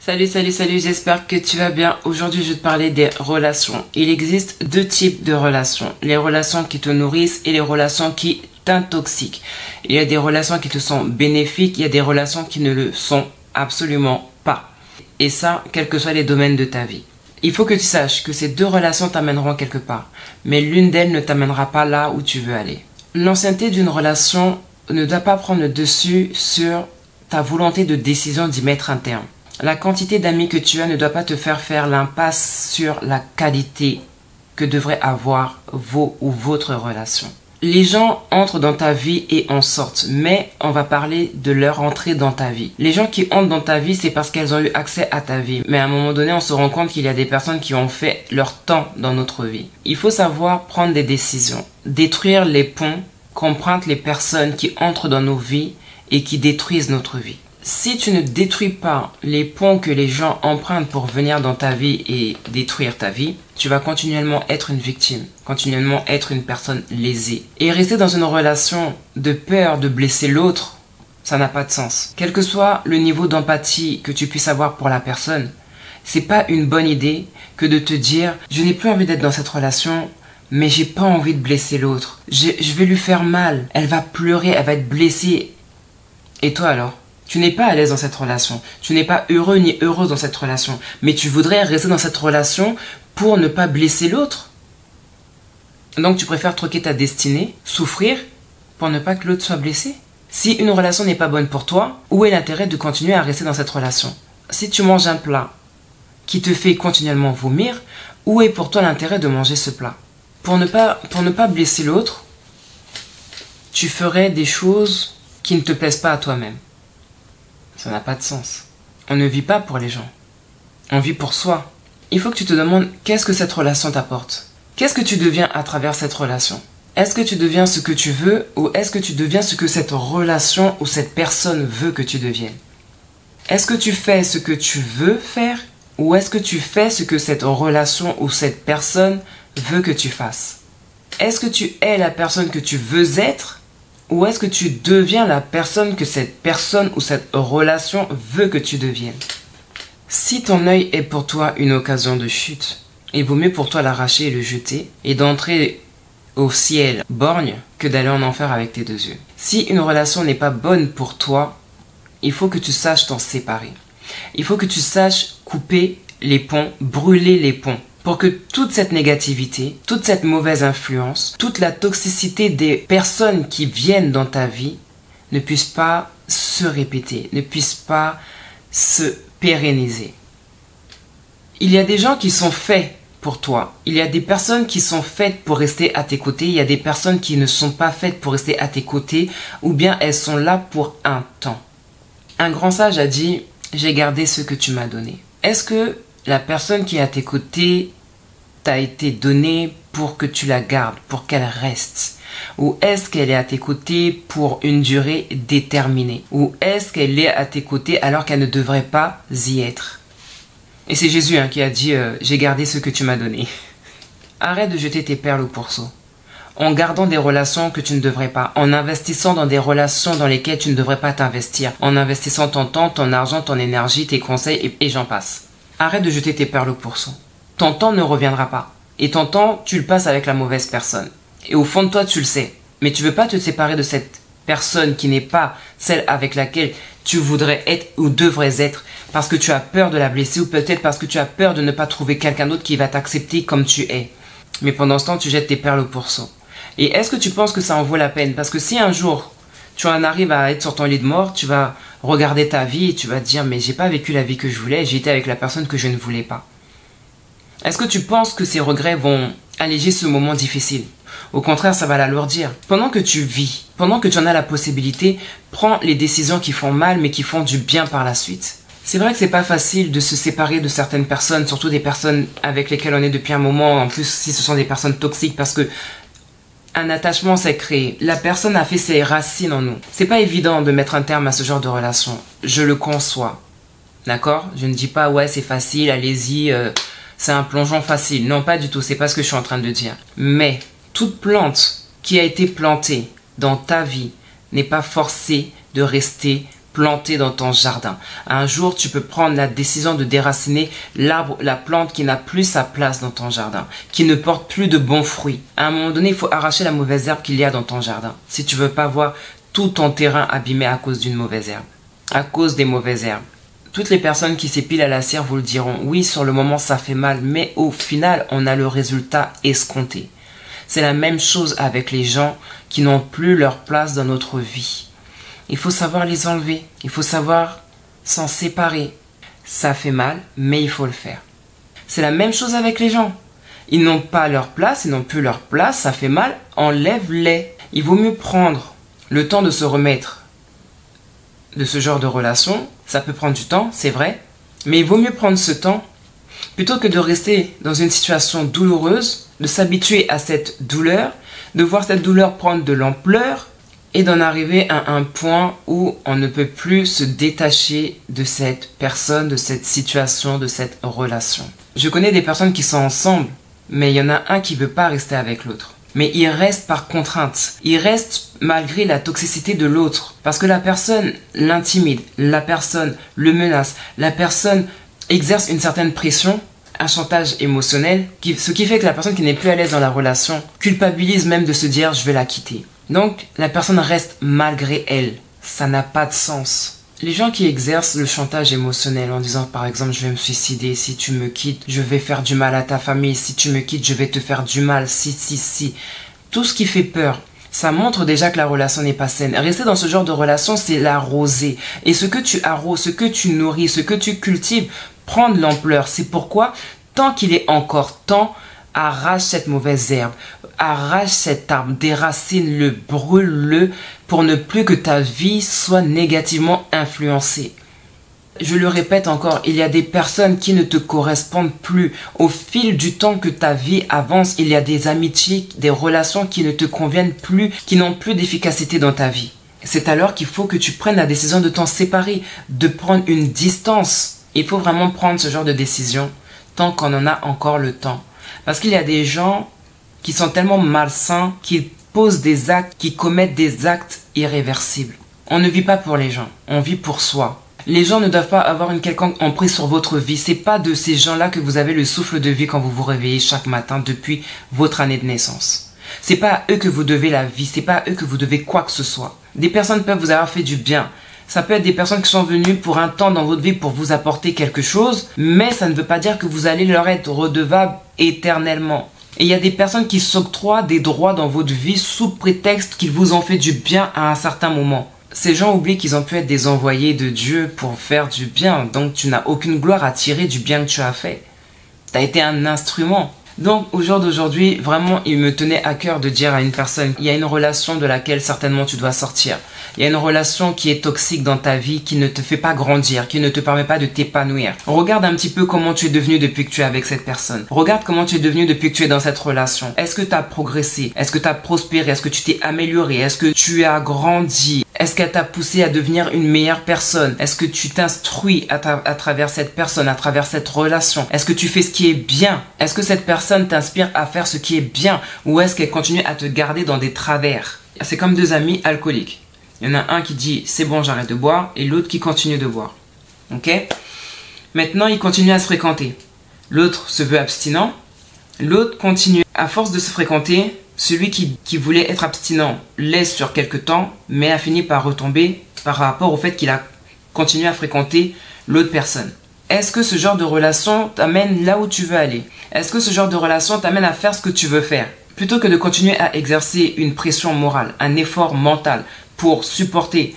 Salut, j'espère que tu vas bien. Aujourd'hui, je vais te parler des relations. Il existe deux types de relations. Les relations qui te nourrissent et les relations qui t'intoxiquent. Il y a des relations qui te sont bénéfiques, il y a des relations qui ne le sont absolument pas. Et ça, quels que soient les domaines de ta vie. Il faut que tu saches que ces deux relations t'amèneront quelque part, mais l'une d'elles ne t'amènera pas là où tu veux aller. L'ancienneté d'une relation ne doit pas prendre le dessus sur ta volonté de décision d'y mettre un terme. La quantité d'amis que tu as ne doit pas te faire l'impasse sur la qualité que devrait avoir vos ou votre relation. Les gens entrent dans ta vie et en sortent, mais on va parler de leur entrée dans ta vie. Les gens qui entrent dans ta vie, c'est parce qu'elles ont eu accès à ta vie. Mais à un moment donné, on se rend compte qu'il y a des personnes qui ont fait leur temps dans notre vie. Il faut savoir prendre des décisions, détruire les ponts qu'empruntent les personnes qui entrent dans nos vies et qui détruisent notre vie. Si tu ne détruis pas les ponts que les gens empruntent pour venir dans ta vie et détruire ta vie, tu vas continuellement être une victime, continuellement être une personne lésée. Et rester dans une relation de peur de blesser l'autre, ça n'a pas de sens. Quel que soit le niveau d'empathie que tu puisses avoir pour la personne, c'est pas une bonne idée que de te dire « je n'ai plus envie d'être dans cette relation ». Mais j'ai pas envie de blesser l'autre. Je vais lui faire mal. Elle va pleurer, elle va être blessée. Et toi alors? Tu n'es pas à l'aise dans cette relation. Tu n'es pas heureux ni heureuse dans cette relation. Mais tu voudrais rester dans cette relation pour ne pas blesser l'autre. Donc tu préfères troquer ta destinée, souffrir, pour ne pas que l'autre soit blessé. Si une relation n'est pas bonne pour toi, où est l'intérêt de continuer à rester dans cette relation? Si tu manges un plat qui te fait continuellement vomir, où est pour toi l'intérêt de manger ce plat? Pour ne pas blesser l'autre, tu ferais des choses qui ne te plaisent pas à toi-même. Ça n'a pas de sens. On ne vit pas pour les gens. On vit pour soi. Il faut que tu te demandes qu'est-ce que cette relation t'apporte. Qu'est-ce que tu deviens à travers cette relation? Est-ce que tu deviens ce que tu veux ou est-ce que tu deviens ce que cette relation ou cette personne veut que tu deviennes? Est-ce que tu fais ce que tu veux faire ou est-ce que tu fais ce que cette relation ou cette personne veut que tu fasses? Est-ce que tu es la personne que tu veux être ou est-ce que tu deviens la personne que cette personne ou cette relation veut que tu deviennes? Si ton œil est pour toi une occasion de chute, il vaut mieux pour toi l'arracher et le jeter et d'entrer au ciel borgne que d'aller en enfer avec tes deux yeux. Si une relation n'est pas bonne pour toi, il faut que tu saches t'en séparer. Il faut que tu saches couper les ponts, brûler les ponts. Pour que toute cette négativité, toute cette mauvaise influence, toute la toxicité des personnes qui viennent dans ta vie ne puisse pas se répéter, ne puisse pas se pérenniser. Il y a des gens qui sont faits pour toi. Il y a des personnes qui sont faites pour rester à tes côtés. Il y a des personnes qui ne sont pas faites pour rester à tes côtés ou bien elles sont là pour un temps. Un grand sage a dit « j'ai gardé ce que tu m'as donné ». Est-ce que la personne qui est à tes côtés t'a été donnée pour que tu la gardes, pour qu'elle reste? Ou est-ce qu'elle est à tes côtés pour une durée déterminée? Ou est-ce qu'elle est à tes côtés alors qu'elle ne devrait pas y être? Et c'est Jésus qui a dit « j'ai gardé ce que tu m'as donné ». Arrête de jeter tes perles au pourceau. En gardant des relations que tu ne devrais pas, en investissant dans des relations dans lesquelles tu ne devrais pas t'investir, en investissant ton temps, ton argent, ton énergie, tes conseils et j'en passe. Arrête de jeter tes perles au pourceau. Ton temps ne reviendra pas. Et ton temps, tu le passes avec la mauvaise personne. Et au fond de toi, tu le sais. Mais tu veux pas te séparer de cette personne qui n'est pas celle avec laquelle tu voudrais être ou devrais être parce que tu as peur de la blesser ou peut-être parce que tu as peur de ne pas trouver quelqu'un d'autre qui va t'accepter comme tu es. Mais pendant ce temps, tu jettes tes perles au pourceau. Et est-ce que tu penses que ça en vaut la peine? Parce que si un jour, tu en arrives à être sur ton lit de mort, tu vas regarder ta vie et tu vas te dire « mais j'ai pas vécu la vie que je voulais, j'ai été avec la personne que je ne voulais pas ». Est-ce que tu penses que ces regrets vont alléger ce moment difficile? Au contraire, ça va l'alourdir. Pendant que tu vis, pendant que tu en as la possibilité, prends les décisions qui font mal mais qui font du bien par la suite. C'est vrai que c'est pas facile de se séparer de certaines personnes, surtout des personnes avec lesquelles on est depuis un moment, en plus si ce sont des personnes toxiques parce que un attachement s'est créé. La personne a fait ses racines en nous. C'est pas évident de mettre un terme à ce genre de relation. Je le conçois. D'accord? Je ne dis pas ouais c'est facile, allez-y, c'est un plongeon facile. Non, pas du tout, c'est pas ce que je suis en train de dire. Mais toute plante qui a été plantée dans ta vie n'est pas forcée de rester planter dans ton jardin. Un jour, tu peux prendre la décision de déraciner l'arbre, la plante qui n'a plus sa place dans ton jardin, qui ne porte plus de bons fruits. À un moment donné, il faut arracher la mauvaise herbe qu'il y a dans ton jardin. Si tu veux pas voir tout ton terrain abîmé à cause d'une mauvaise herbe, à cause des mauvaises herbes. Toutes les personnes qui s'épilent à la cire vous le diront. Oui, sur le moment, ça fait mal, mais au final, on a le résultat escompté. C'est la même chose avec les gens qui n'ont plus leur place dans notre vie. Il faut savoir les enlever. Il faut savoir s'en séparer. Ça fait mal, mais il faut le faire. C'est la même chose avec les gens. Ils n'ont pas leur place, ils n'ont plus leur place, ça fait mal, enlève-les. Il vaut mieux prendre le temps de se remettre de ce genre de relation. Ça peut prendre du temps, c'est vrai, mais il vaut mieux prendre ce temps plutôt que de rester dans une situation douloureuse, de s'habituer à cette douleur, de voir cette douleur prendre de l'ampleur et d'en arriver à un point où on ne peut plus se détacher de cette personne, de cette situation, de cette relation. Je connais des personnes qui sont ensemble, mais il y en a un qui ne veut pas rester avec l'autre. Mais il reste par contrainte. Il reste malgré la toxicité de l'autre. Parce que la personne l'intimide, la personne le menace, la personne exerce une certaine pression, un chantage émotionnel, ce qui fait que la personne qui n'est plus à l'aise dans la relation culpabilise même de se dire « je vais la quitter ». Donc, la personne reste malgré elle. Ça n'a pas de sens. Les gens qui exercent le chantage émotionnel en disant par exemple je vais me suicider, si tu me quittes, je vais faire du mal à ta famille, si tu me quittes, je vais te faire du mal, si. Tout ce qui fait peur, ça montre déjà que la relation n'est pas saine. Rester dans ce genre de relation, c'est l'arroser. Et ce que tu arroses, ce que tu nourris, ce que tu cultives, prend de l'ampleur. C'est pourquoi, tant qu'il est encore temps, arrache cette mauvaise herbe, arrache cet arbre, déracine-le, brûle-le pour ne plus que ta vie soit négativement influencée. Je le répète encore, il y a des personnes qui ne te correspondent plus. Au fil du temps que ta vie avance, il y a des amitiés, des relations qui ne te conviennent plus, qui n'ont plus d'efficacité dans ta vie. C'est alors qu'il faut que tu prennes la décision de t'en séparer, de prendre une distance. Il faut vraiment prendre ce genre de décision tant qu'on en a encore le temps. Parce qu'il y a des gens qui sont tellement malsains qu'ils posent des actes, qui commettent des actes irréversibles. On ne vit pas pour les gens, on vit pour soi. Les gens ne doivent pas avoir une quelconque emprise sur votre vie. C'est pas de ces gens-là que vous avez le souffle de vie quand vous vous réveillez chaque matin depuis votre année de naissance. C'est pas à eux que vous devez la vie, c'est pas à eux que vous devez quoi que ce soit. Des personnes peuvent vous avoir fait du bien. Ça peut être des personnes qui sont venues pour un temps dans votre vie pour vous apporter quelque chose, mais ça ne veut pas dire que vous allez leur être redevable éternellement. Et il y a des personnes qui s'octroient des droits dans votre vie sous prétexte qu'ils vous ont fait du bien à un certain moment. Ces gens oublient qu'ils ont pu être des envoyés de Dieu pour faire du bien, donc tu n'as aucune gloire à tirer du bien que tu as fait. Tu as été un instrument. Donc au jour d'aujourd'hui, vraiment il me tenait à cœur de dire à une personne, il y a une relation de laquelle certainement tu dois sortir. Il y a une relation qui est toxique dans ta vie, qui ne te fait pas grandir, qui ne te permet pas de t'épanouir. Regarde un petit peu comment tu es devenu depuis que tu es avec cette personne. Regarde comment tu es devenu depuis que tu es dans cette relation. Est-ce que tu as progressé? Est-ce que tu as prospéré? Est-ce que tu t'es amélioré? Est-ce que tu as grandi? Est-ce qu'elle t'a poussé à devenir une meilleure personne? Est-ce que tu t'instruis à travers cette personne, à travers cette relation? Est-ce que tu fais ce qui est bien? Est-ce que cette personne t'inspire à faire ce qui est bien? Ou est-ce qu'elle continue à te garder dans des travers? C'est comme deux amis alcooliques. Il y en a un qui dit c'est bon j'arrête de boire et l'autre qui continue de boire. Ok? Maintenant ils continuent à se fréquenter. L'autre se veut abstinent. L'autre continue. À force de se fréquenter, celui qui voulait être abstinent laisse sur quelque temps, mais a fini par retomber par rapport au fait qu'il a continué à fréquenter l'autre personne. Est-ce que ce genre de relation t'amène là où tu veux aller? Est-ce que ce genre de relation t'amène à faire ce que tu veux faire? Plutôt que de continuer à exercer une pression morale, un effort mental pour supporter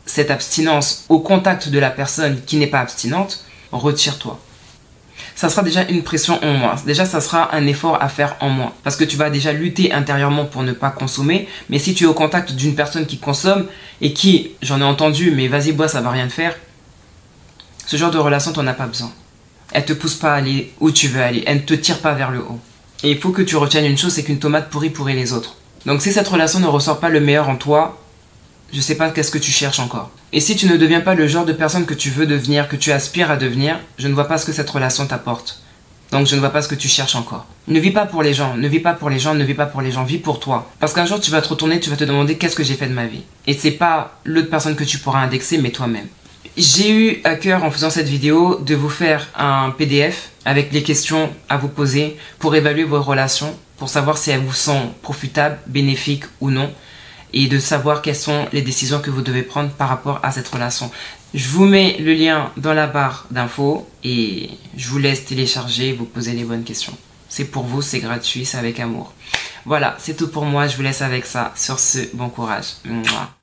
cette abstinence au contact de la personne qui n'est pas abstinente, retire-toi. Ça sera déjà une pression en moins. Déjà, ça sera un effort à faire en moins. Parce que tu vas déjà lutter intérieurement pour ne pas consommer. Mais si tu es au contact d'une personne qui consomme et qui, j'en ai entendu, mais vas-y bois, ça va rien te faire. Ce genre de relation, tu n'en as pas besoin. Elle te pousse pas à aller où tu veux aller. Elle ne te tire pas vers le haut. Et il faut que tu retiennes une chose, c'est qu'une tomate pourrit les autres. Donc si cette relation ne ressort pas le meilleur en toi, je sais pas qu'est-ce que tu cherches encore. Et si tu ne deviens pas le genre de personne que tu veux devenir, que tu aspires à devenir, je ne vois pas ce que cette relation t'apporte. Donc je ne vois pas ce que tu cherches encore. Ne vis pas pour les gens, ne vis pas pour les gens, ne vis pas pour les gens, vis pour toi. Parce qu'un jour tu vas te retourner, tu vas te demander qu'est-ce que j'ai fait de ma vie. Et c'est pas l'autre personne que tu pourras indexer, mais toi-même. J'ai eu à cœur en faisant cette vidéo de vous faire un PDF avec les questions à vous poser pour évaluer vos relations, pour savoir si elles vous sont profitables, bénéfiques ou non, et de savoir quelles sont les décisions que vous devez prendre par rapport à cette relation. Je vous mets le lien dans la barre d'infos et je vous laisse télécharger et vous poser les bonnes questions. C'est pour vous, c'est gratuit, c'est avec amour. Voilà, c'est tout pour moi, je vous laisse avec ça. Sur ce, bon courage. Mouah.